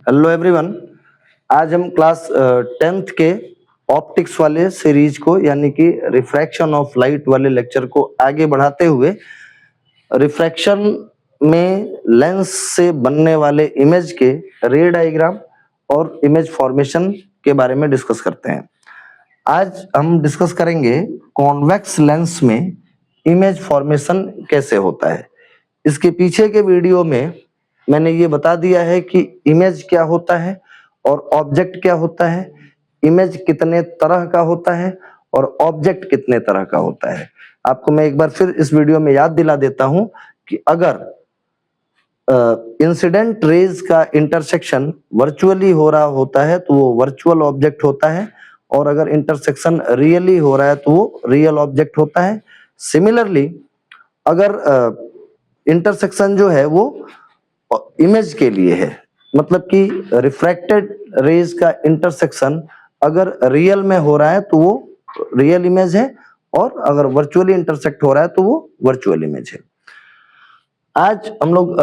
Hello everyone. आज हम class 10th के ऑप्टिक्स वाले सीरीज को यानी कि रिफ्रैक्शन ऑफ लाइट वाले लेक्चर को आगे बढ़ाते हुए रिफ्रैक्शन में लेंस से बनने वाले इमेज के रे डायग्राम और इमेज फॉर्मेशन के बारे में डिस्कस करते हैं। आज हम डिस्कस करेंगे कॉन्वेक्स लेंस में इमेज फॉर्मेशन कैसे होता है। इसके पीछे के वीडियो में मैंने ये बता दिया है कि इमेज क्या होता है और ऑब्जेक्ट क्या होता है, इमेज कितने तरह का होता है और ऑब्जेक्ट कितने तरह का होता है। आपको मैं एक बार फिर इस वीडियो में याद दिला देता हूं कि अगर इंसिडेंट रेज का इंटरसेक्शन वर्चुअली हो रहा होता है तो वो वर्चुअल ऑब्जेक्ट होता है, और अगर इंटरसेक्शन रियली हो रहा है तो वो रियल ऑब्जेक्ट होता है। सिमिलरली अगर इंटरसेक्शन जो है वो इमेज के लिए है, मतलब कि रिफ्रैक्टेड रेज का इंटरसेक्शन अगर रियल में हो रहा है तो वो रियल इमेज है, और अगर वर्चुअली इंटरसेक्ट हो रहा है तो वो वर्चुअल इमेज है। आज हम लोग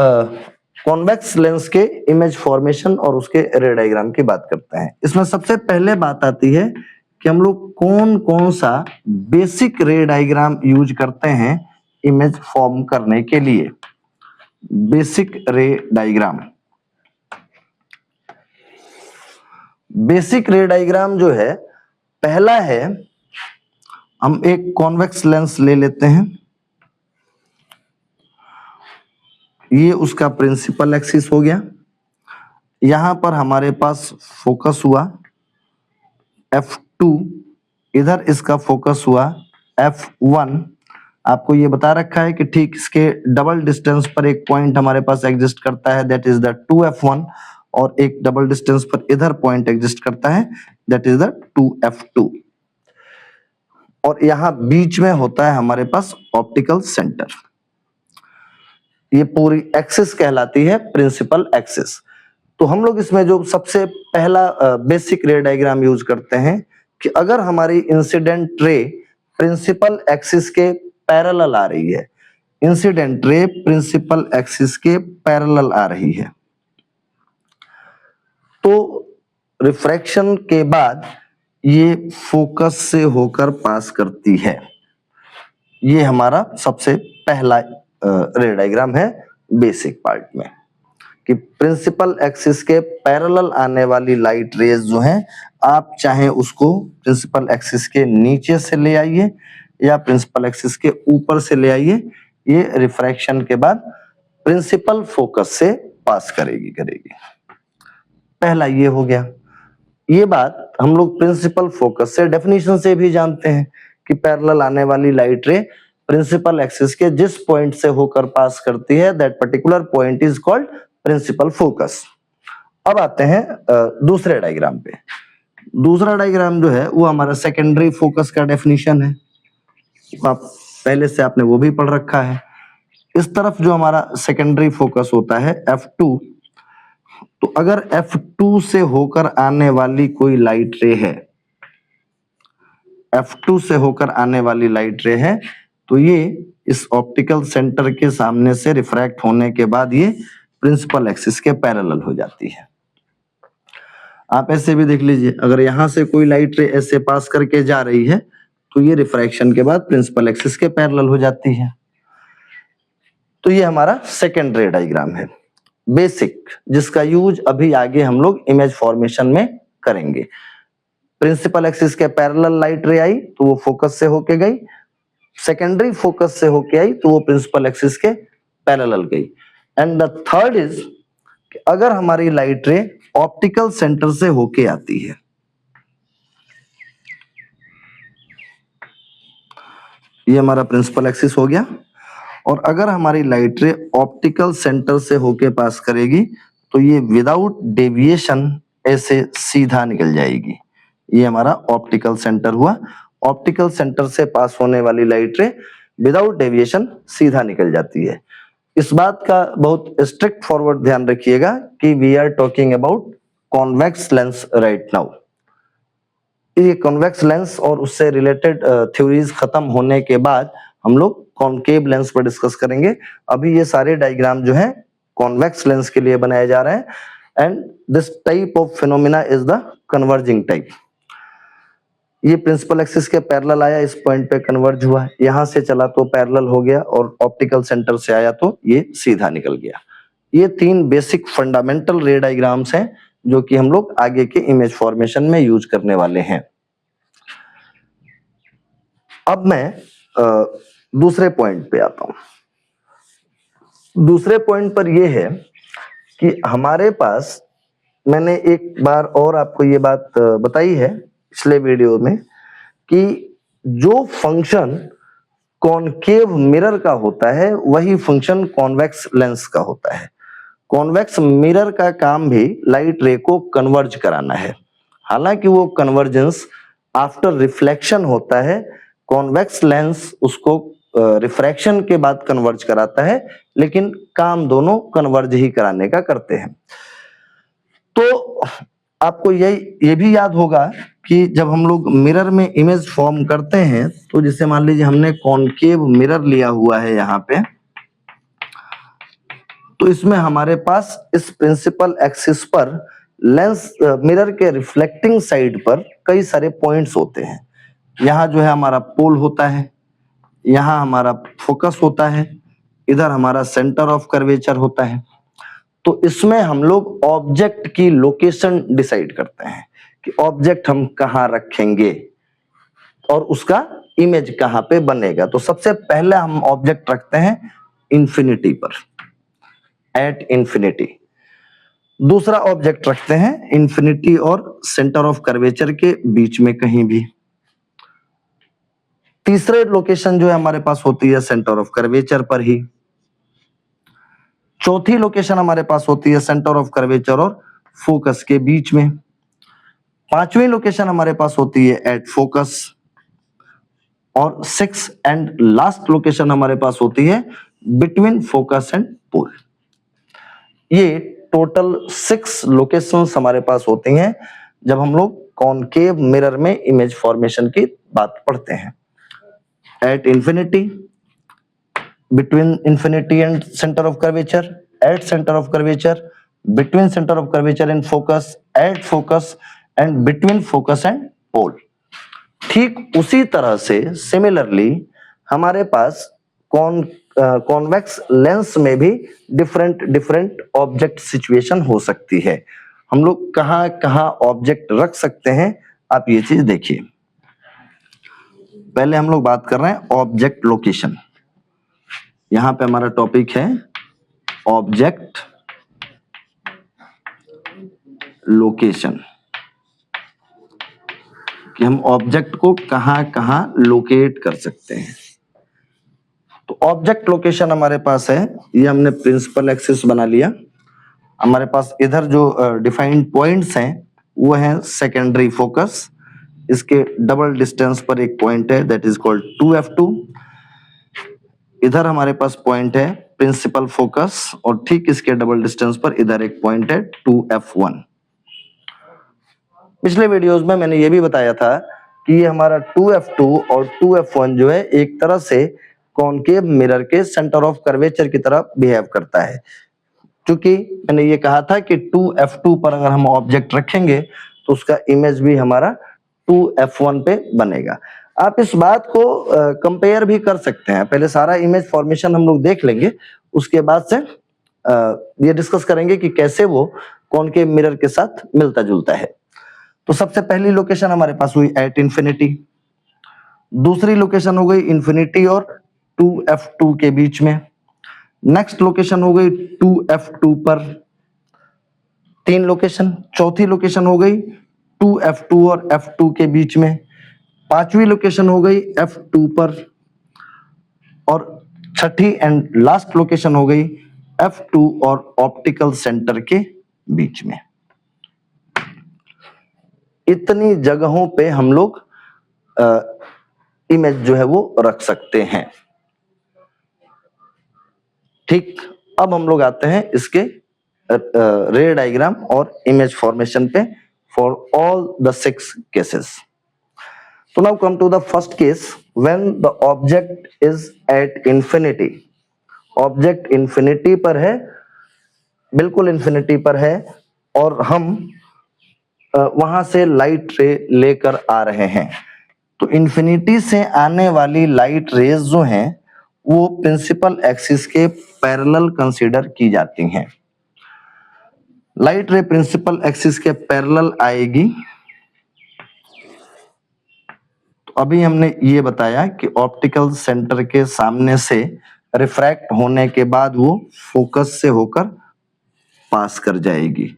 कॉन्वेक्स लेंस के इमेज फॉर्मेशन और उसके रे डायग्राम की बात करते हैं। इसमें सबसे पहले बात आती है कि हम लोग कौन कौन सा बेसिक रे डायग्राम यूज करते हैं इमेज फॉर्म करने के लिए। बेसिक रे डायग्राम, बेसिक रे डायग्राम जो है, पहला है, हम एक कॉन्वेक्स लेंस ले लेते हैं। ये उसका प्रिंसिपल एक्सिस हो गया। यहां पर हमारे पास फोकस हुआ F2, इधर इसका फोकस हुआ F1। आपको ये बता रखा है कि ठीक इसके डबल डिस्टेंस पर एक पॉइंट हमारे पास एग्जिस्ट करता है, दैट इज द 2F1, और एक डबल डिस्टेंस पर इधर पॉइंट एग्जिस्ट करता है, दैट इज द 2F2। और यहां बीच में होता है हमारे पास ऑप्टिकल सेंटर। ये पूरी एक्सिस कहलाती है प्रिंसिपल एक्सिस। तो हम लोग इसमें जो सबसे पहला बेसिक रे डायग्राम यूज करते हैं कि अगर हमारी इंसिडेंट रे प्रिंसिपल एक्सिस के पैरेलल आ रही है, इंसिडेंट रे प्रिंसिपल एक्सिस के पैरेलल आ रही है, तो रिफ्रैक्शन के बाद ये फोकस से होकर पास करती है। ये हमारा सबसे पहला रे डायग्राम है बेसिक पार्ट में, कि प्रिंसिपल एक्सिस के पैरेलल आने वाली लाइट रेज जो हैं, आप चाहे उसको प्रिंसिपल एक्सिस के नीचे से ले आइए या प्रिंसिपल एक्सिस के ऊपर से ले आइए, ये रिफ्रैक्शन के बाद प्रिंसिपल फोकस से पास करेगी। पहला ये हो गया। ये बात हम लोग प्रिंसिपल फोकस से डेफिनेशन से भी जानते हैं कि पैरेलल आने वाली लाइट रे प्रिंसिपल एक्सिस के जिस पॉइंट से होकर पास करती है, that particular point is called principal focus. अब आते हैं दूसरे डायग्राम पे। दूसरा डायग्राम जो है वो हमारा सेकेंडरी फोकस का डेफिनेशन है, आप पहले से आपने वो भी पढ़ रखा है। इस तरफ जो हमारा सेकेंडरी फोकस होता है F2, तो अगर F2 से होकर आने वाली कोई लाइट रे है, F2 से होकर आने वाली लाइट रे है, तो ये इस ऑप्टिकल सेंटर के सामने से रिफ्रैक्ट होने के बाद ये प्रिंसिपल एक्सिस के पैरेलल हो जाती है। आप ऐसे भी देख लीजिए, अगर यहां से कोई लाइट रे ऐसे पास करके जा रही है तो ये रिफ्रैक्शन के बाद प्रिंसिपल एक्सिस के पैरेलल हो जाती है। तो ये हमारा सेकेंड रे डायग्राम है बेसिक, जिसका यूज अभी आगे हम लोग इमेज फॉर्मेशन में करेंगे। प्रिंसिपल एक्सिस के पैरेलल लाइट रे आई तो वो फोकस से होके गई, सेकेंडरी फोकस से होके आई तो वो प्रिंसिपल एक्सिस के पैरेलल गई। एंड द थर्ड इज कि अगर हमारी लाइट रे ऑप्टिकल सेंटर से होके आती है, ये हमारा प्रिंसिपल एक्सिस हो गया, और अगर हमारी लाइट रे ऑप्टिकल सेंटर से होके पास करेगी तो ये विदाउट डेविएशन ऐसे सीधा निकल जाएगी। ये हमारा ऑप्टिकल सेंटर हुआ। ऑप्टिकल सेंटर से पास होने वाली लाइट रे विदाउट डेविएशन सीधा निकल जाती है। इस बात का बहुत स्ट्रिक्ट फॉरवर्ड ध्यान रखिएगा कि we are talking about convex lens right now. ये कॉन्वेक्स लेंस और उससे रिलेटेड थ्योरीज खत्म होने के बाद हम लोग कॉनकेव लेंस पर डिस्कस करेंगे। अभी ये सारे डायग्राम जो हैं कॉन्वेक्स लेंस के लिए बनाए जा रहे हैं। and this type of phenomena is the converging type. ये प्रिंसिपल एक्सिस के पैरेलल आया, इस पॉइंट पे कन्वर्ज हुआ, यहां से चला तो पैरेलल हो गया और ऑप्टिकल सेंटर से आया तो ये सीधा निकल गया। ये तीन बेसिक फंडामेंटल रे डायग्राम्स हैं जो कि हम लोग आगे के इमेज फॉर्मेशन में यूज करने वाले हैं। अब मैं दूसरे पॉइंट पे आता हूं। दूसरे पॉइंट पर यह है कि हमारे पास, मैंने एक बार और आपको ये बात बताई है पिछले वीडियो में, कि जो फंक्शन कॉनकेव मिरर का होता है वही फंक्शन कॉन्वेक्स लेंस का होता है। कॉन्वेक्स मिरर का काम भी लाइट रे को कन्वर्ज कराना है, हालांकि वो कन्वर्जेंस आफ्टर रिफ्लेक्शन होता है। कॉन्वेक्स लेंस उसको रिफ्रैक्शन के बाद कन्वर्ज कराता है, लेकिन काम दोनों कन्वर्ज ही कराने का करते हैं। तो आपको ये भी याद होगा कि जब हम लोग मिरर में इमेज फॉर्म करते हैं, तो जैसे मान लीजिए हमने कॉनकेव मिरर लिया हुआ है यहाँ पे, तो इसमें हमारे पास इस प्रिंसिपल एक्सिस पर लेंस मिरर के रिफ्लेक्टिंग साइड पर कई सारे पॉइंट्स होते हैं। यहाँ जो है हमारा पोल होता है, यहाँ हमारा फोकस होता है, इधर हमारा सेंटर ऑफ कर्वेचर होता है। तो इसमें हम लोग ऑब्जेक्ट की लोकेशन डिसाइड करते हैं कि ऑब्जेक्ट हम कहाँ रखेंगे और उसका इमेज कहाँ पे बनेगा। तो सबसे पहले हम ऑब्जेक्ट रखते हैं इंफिनिटी पर, एट इंफिनिटी। दूसरा ऑब्जेक्ट रखते हैं इंफिनिटी और सेंटर ऑफ कर्वेचर के बीच में कहीं भी। तीसरे लोकेशन जो है हमारे पास होती है सेंटर ऑफ कर्वेचर पर ही। चौथी लोकेशन हमारे पास होती है सेंटर ऑफ कर्वेचर और फोकस के बीच में। पांचवी लोकेशन हमारे पास होती है एट फोकस, और सिक्स एंड लास्ट लोकेशन हमारे पास होती है बिटवीन फोकस एंड पोल। ये टोटल 6 लोकेशंस हमारे पास होती हैं जब हम लोग कॉनकेव मिरर में इमेज फॉर्मेशन की बात पढ़ते हैं। At infinity, between infinity and centre of curvature, at centre of curvature, between centre of curvature and focus, at focus and between focus and pole. ठीक उसी तरह से सिमिलरली हमारे पास कॉन्वेक्स लेंस में भी डिफरेंट ऑब्जेक्ट सिचुएशन हो सकती है। हम लोग कहाँ कहाँ ऑब्जेक्ट रख सकते हैं, आप ये चीज देखिए। पहले हम लोग बात कर रहे हैं ऑब्जेक्ट लोकेशन। यहां पे हमारा टॉपिक है ऑब्जेक्ट लोकेशन, कि हम ऑब्जेक्ट को कहां कहां लोकेट कर सकते हैं। तो ऑब्जेक्ट लोकेशन हमारे पास है, ये हमने प्रिंसिपल एक्सिस बना लिया। हमारे पास इधर जो डिफाइंड पॉइंट्स हैं वो है सेकेंडरी फोकस, इसके डबल डिस्टेंस पर एक पॉइंट है दैट इज कॉल्ड 2f2। इधर हमारे पास पॉइंट है प्रिंसिपल फोकस और ठीक इसके डबल डिस्टेंस पर इधर एक पॉइंट है 2f1। पिछले वीडियोस में मैंने ये भी बताया था कि ये हमारा 2f2 और 2f1 जो है एक तरह से कॉनकेव मिरर के सेंटर ऑफ कर्वेचर की तरह बिहेव करता है। क्योंकि मैंने ये कहा था कि 2f2 पर अगर हम ऑब्जेक्ट रखेंगे तो उसका इमेज भी हमारा 2f1 पे बनेगा। आप इस बात को कंपेयर भी कर सकते हैं। पहले सारा इमेज फॉर्मेशन हम लोग देख लेंगे, उसके बाद से ये डिस्कस करेंगे कि कैसे वो कॉनकेव मिरर के साथ मिलता जुलता है। तो सबसे पहली लोकेशन हमारे पास हुई एट इंफिनिटी, दूसरी लोकेशन हो गई इंफिनिटी और 2f2 के बीच में, नेक्स्ट लोकेशन हो गई 2f2 पर, 3 लोकेशन, चौथी लोकेशन हो गई 2f2 और f2 के बीच में, पांचवी लोकेशन हो गई f2 पर, और छठी एंड लास्ट लोकेशन हो गई f2 और ऑप्टिकल सेंटर के बीच में। इतनी जगहों पे हम लोग इमेज जो है वो रख सकते हैं। ठीक, अब हम लोग आते हैं इसके रे डायग्राम और इमेज फॉर्मेशन पे for all the 6 cases. So now come to the first case when the object is at infinity. Object infinity पर है, बिल्कुल infinity पर है, और हम वहां से लाइट रे लेकर आ रहे हैं। तो इन्फिनिटी से आने वाली लाइट रेज जो हैं वो प्रिंसिपल एक्सिस के पैरेलल कंसीडर की जाती हैं। लाइट रे प्रिंसिपल एक्सिस के पैरेलल आएगी। तो अभी हमने ये बताया कि ऑप्टिकल सेंटर के सामने से रिफ्रैक्ट होने के बाद वो फोकस से होकर पास कर जाएगी।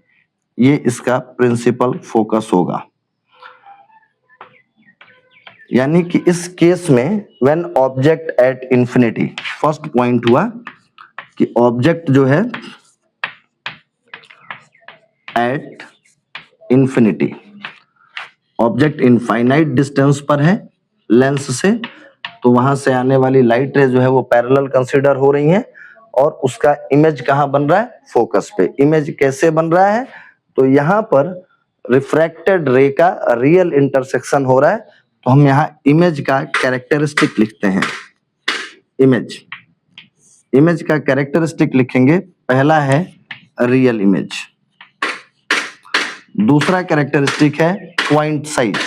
ये इसका प्रिंसिपल फोकस होगा। यानी कि इस केस में when object at infinity, first point हुआ कि ऑब्जेक्ट जो है at infinity, object infinite distance पर है लेंस से, तो वहां से आने वाली लाइट रे जो है वो पैरेलल कंसीडर हो रही हैं और उसका इमेज कहाँ बन रहा है? फोकस पे। इमेज कैसे बन रहा है? तो यहाँ पर रिफ्रैक्टेड रे का रियल इंटरसेक्शन हो रहा है, तो हम यहाँ इमेज का कैरेक्टरिस्टिक लिखते हैं। इमेज का कैरेक्टरिस्टिक लिखेंगे। पहला है रियल इमेज, दूसरा कैरेक्टरिस्टिक है पॉइंट साइज,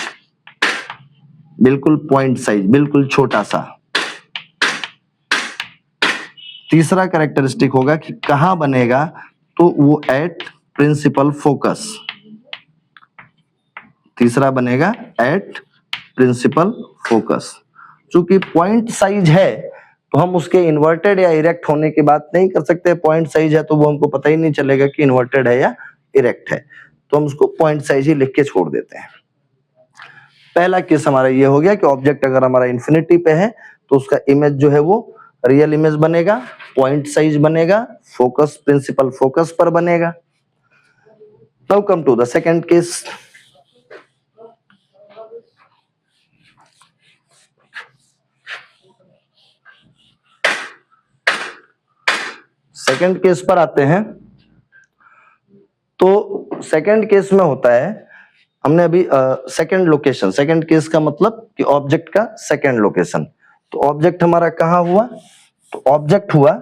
बिल्कुल पॉइंट साइज, बिल्कुल छोटा सा। तीसरा कैरेक्टरिस्टिक होगा कि कहां बनेगा, तो वो एट प्रिंसिपल फोकस। तीसरा बनेगा एट प्रिंसिपल फोकस। चूंकि पॉइंट साइज है तो हम उसके इन्वर्टेड या इरेक्ट होने की बात नहीं कर सकते। पॉइंट साइज है तो वो हमको पता ही नहीं चलेगा कि इन्वर्टेड है या इरेक्ट है, तो हम उसको पॉइंट साइज ही लिख के छोड़ देते हैं। पहला केस हमारा ये हो गया कि ऑब्जेक्ट अगर हमारा इंफिनिटी पे है तो उसका इमेज जो है वो रियल इमेज बनेगा, पॉइंट साइज बनेगा, फोकस प्रिंसिपल फोकस पर बनेगा। Now come to the second case. Second case पर आते हैं। तो सेकंड केस में होता है, हमने अभी सेकंड लोकेशन, सेकंड केस का मतलब कि ऑब्जेक्ट का सेकंड लोकेशन। तो ऑब्जेक्ट हमारा कहां हुआ? तो ऑब्जेक्ट हुआ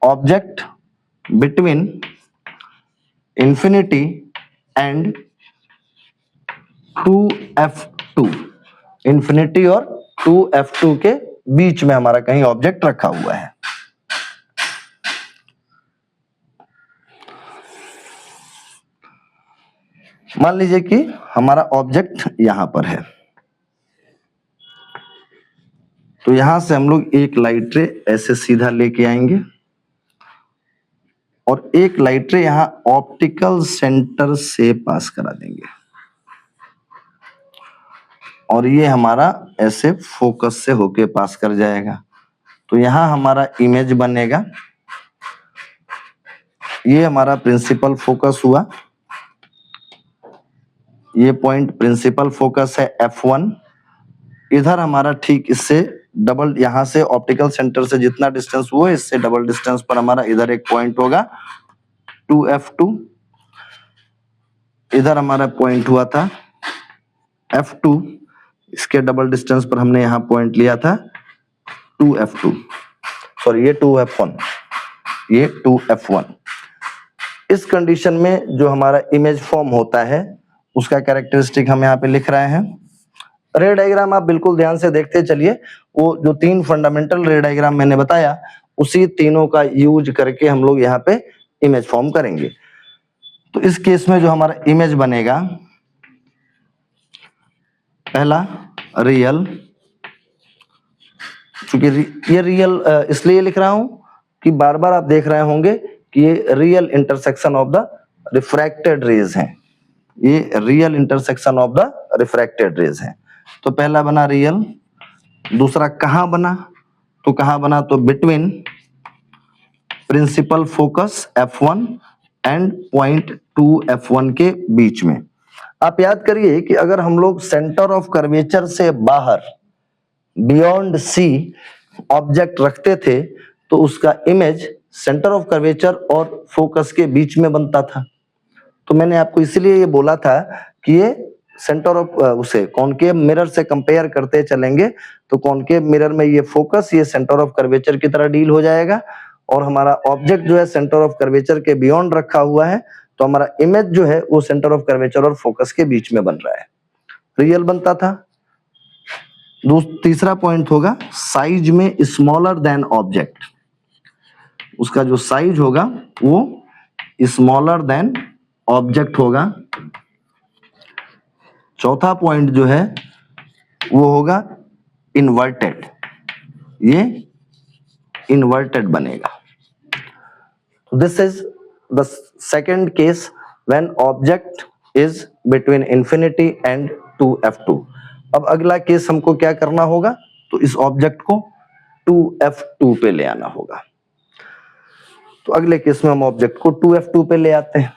object between infinity and 2f2। Infinity और 2f2 के बीच में हमारा कहीं ऑब्जेक्ट रखा हुआ है। मान लीजिए कि हमारा ऑब्जेक्ट यहां पर है, तो यहां से हम लोग एक लाइट रे ऐसे सीधा लेके आएंगे और एक लाइट रे यहां ऑप्टिकल सेंटर से पास करा देंगे और ये हमारा ऐसे फोकस से होके पास कर जाएगा। तो यहां हमारा इमेज बनेगा। ये हमारा प्रिंसिपल फोकस हुआ, ये पॉइंट प्रिंसिपल फोकस है F1। इधर हमारा ठीक इससे डबल, यहां से ऑप्टिकल सेंटर से जितना डिस्टेंस वो है इससे डबल डिस्टेंस पर हमारा इधर एक पॉइंट होगा 2f2। इधर हमारा पॉइंट हुआ था F2, इसके डबल डिस्टेंस पर हमने यहां पॉइंट लिया था 2f2, सॉरी ये 2f1, ये 2f1। इस कंडीशन में जो हमारा इमेज फॉर्म होता है उसका कैरेक्टरिस्टिक हम यहाँ पे लिख रहे हैं। रे डायग्राम आप बिल्कुल ध्यान से देखते चलिए। वो जो तीन फंडामेंटल रे डायग्राम मैंने बताया उसी तीनों का यूज करके हम लोग यहाँ पे इमेज फॉर्म करेंगे। तो इस केस में जो हमारा इमेज बनेगा, पहला रियल, क्योंकि ये रियल इसलिए लिख रहा हूं कि बार बार आप देख रहे होंगे कि ये real intersection of the refracted rays है। ये real intersection of the refracted rays है। तो पहला बना रियल। दूसरा कहां बना? तो कहां बना? तो between principal focus F1 and point 2f1 के बीच में। आप याद करिए कि अगर हम लोग सेंटर ऑफ कर्वेचर से बाहर बियॉन्ड सी ऑब्जेक्ट रखते थे तो उसका इमेज सेंटर ऑफ कर्वेचर और फोकस के बीच में बनता था। तो मैंने आपको इसलिए ये बोला था कि ये सेंटर ऑफ उसे कॉनकेव मिरर से कंपेयर करते चलेंगे तो कॉनकेव मिरर में ये फोकस ये सेंटर ऑफ कर्वेचर की तरह डील हो जाएगा और हमारा ऑब्जेक्ट जो है सेंटर ऑफ कर्वेचर के बियॉन्ड रखा हुआ है तो हमारा इमेज जो है वो सेंटर ऑफ कर्वेचर और फोकस के बीच में बन रहा है, रियल बनता था। तीसरा पॉइंट होगा साइज में स्मॉलर देन ऑब्जेक्ट, उसका जो साइज होगा वो स्मॉलर देन ऑब्जेक्ट होगा। चौथा पॉइंट जो है वो होगा इन्वर्टेड, ये इन्वर्टेड बनेगा। This is the second case when object is between infinity and 2f2। अब अगला केस हमको क्या करना होगा, तो इस ऑब्जेक्ट को 2f2 पे ले आना होगा। तो अगले केस में हम ऑब्जेक्ट को 2f2 पे ले आते हैं।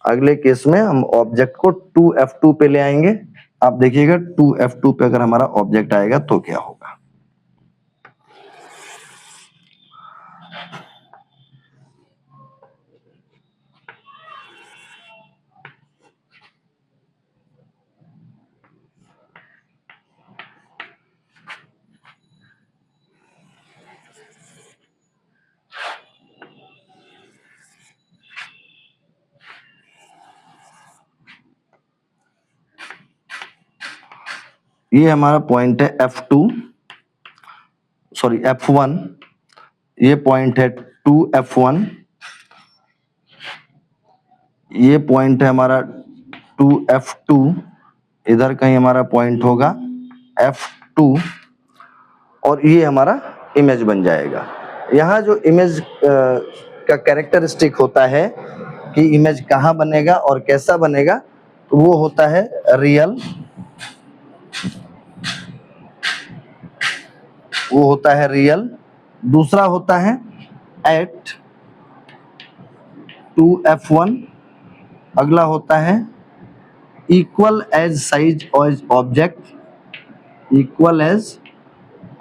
अगले केस में हम ऑब्जेक्ट को 2f2 पे ले आएंगे। आप देखिएगा 2f2 पे अगर हमारा ऑब्जेक्ट आएगा तो क्या होगा। ये हमारा पॉइंट है F1, ये पॉइंट है 2F1, ये पॉइंट है हमारा 2F2, इधर कहीं हमारा पॉइंट होगा F2 और ये हमारा इमेज बन जाएगा। यहाँ जो इमेज का कैरेक्टरिस्टिक होता है कि इमेज कहाँ बनेगा और कैसा बनेगा, तो वो होता है रियल, वो होता है रियल। दूसरा होता है एट 2F1, अगला होता है equal as size as object, equal as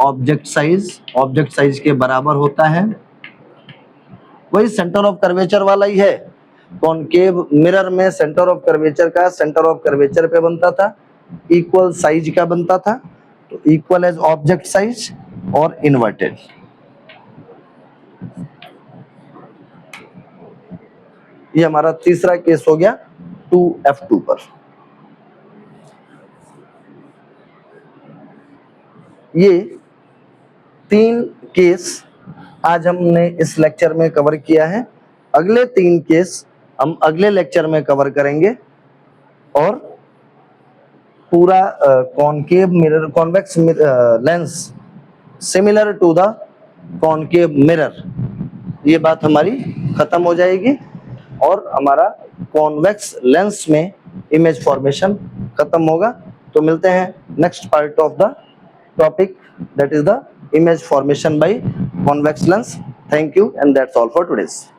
object size के बराबर होता है। वही सेंटर ऑफ कर्वेचर वाला ही है, कॉनकेव मिरर में सेंटर ऑफ कर्वेचर का सेंटर ऑफ कर्वेचर पे बनता था, इक्वल साइज का बनता था, तो इक्वल एज ऑब्जेक्ट साइज और इन्वर्टेड। ये हमारा तीसरा केस हो गया 2F2 पर। ये 3 केस आज हमने इस लेक्चर में कवर किया है। अगले 3 केस हम अगले लेक्चर में कवर करेंगे और पूरा concave mirror convex lens similar to the concave mirror, ये बात हमारी खत्म हो जाएगी और हमारा कॉन्वेक्स लेंस में इमेज फॉर्मेशन खत्म होगा। तो मिलते हैं next part of the topic, that is the image formation by convex lens. Thank you and that's all for today's.